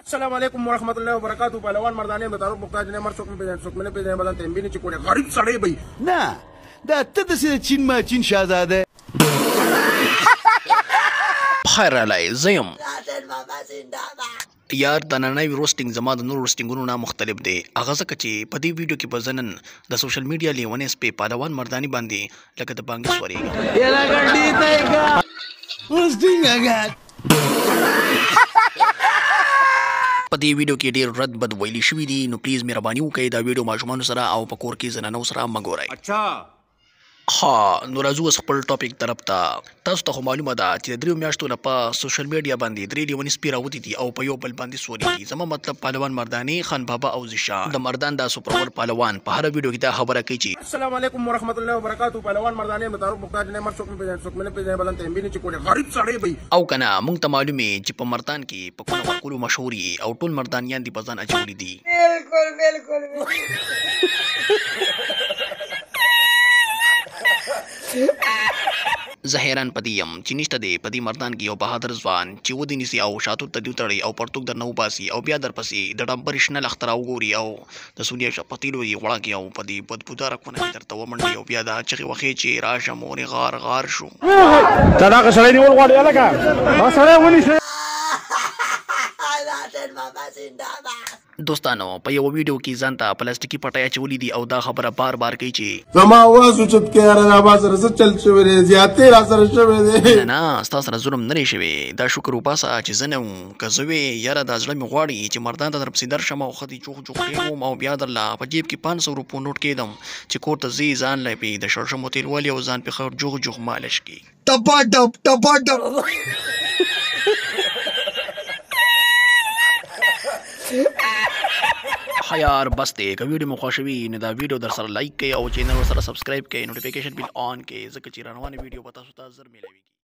السلام عليكم ورحمة الله وبركاته. پهلوان مرداني متعارف محتاج نه مر څوک نه پیژنې بدن ته بیني چې کوړي غریب سړی به نه دا ته د چین ما چین شاهزاده خیر علی زیم یار د نننۍ روسټینګ زما د نور روسټینګونو نه مختلف دی. هغه ځکه چې په دې ویډیو کې به زنن د سوشل میډیا لیونیس په پهلوان مردانی باندې لکه د بانګ سوري په دې ویډیو کې ډیر رد بد ویلي شوي دي، نو پلیز مهرباني وکړئ دا ویډیو ماشومانو سره او په کور کې زنانو سره مه ګورئ. نو راځو خپل ټاپک طرف ته. تاسو ته معلومه ده چې د 3 میاشتو نه په سوشل میډیا باندې 3 لیونیس پیراوتی دي او په یو بل باندې سوري دي. زما مطلب پهلوان مردانی، خان بابا او زیشا د مردان د سپرور پهلوان په هر ویډیو کې دا خبره کوي چې السلام علیکم ورحمت الله وبرکاته. پهلوان مردانی متعارف محتاج نه مر څوک نه پیژنې بدن ته بیني چې کوړي غریب سړی به او کنه مونږ ته معلومه چې په مردان کې په کومه کولو مشهوري او ټول مردانیان دي په ځان اچولي دي. بالکل زه حیران پدیم چې نشته دی په دې مردان کې یو بهادر ځوان چې ودې نیسي او شاتو ته دې وتړي او پرتوګ درنه وباسي او بیا درپسې د ډمپر شنه لښته راوګوري او د سونیا شپتیلو یې غوړکي او په دې بدبوداره کونه کې درته ومنډي او بیا دا چغې وخې چې راشه مورې غار شو. ته دغه سړی نیول غواړې هلکه دا سړی ونیسئ. دوستانو په یو ویډیو کې ځان ته پلاستیکي پټۍ اچولي دي او دا خبره بار کوي چې زما اواز اوچت کړه یاره دا ما سره څه چل شوی دی، زیاتې را سره شوی دی. نه ستا سره ظلم نه دی شوی، دا شکر وباسه چې زه نه وم. که زه وې یاره دا زړه مې غواړي چې مردان ته درپسې درشم او ښه دې جوخ کېږم او بیا درله په جیب کې 500 روپو نوټ کېدم چې کور ته ځې ځان له پې د شړشمو تېل ولي او ځان پې ښه جوخ مالش کړي. یار بس دی که ویډیو مو خوښوي نو دا ویډیو در سره لایک کړئ او چینل سره سبسکرایب کړئ، نوټیفیکیشن بیل آن کړئ ځکه چې روانه ویډیو به تاسو ته ژر میلاویږي.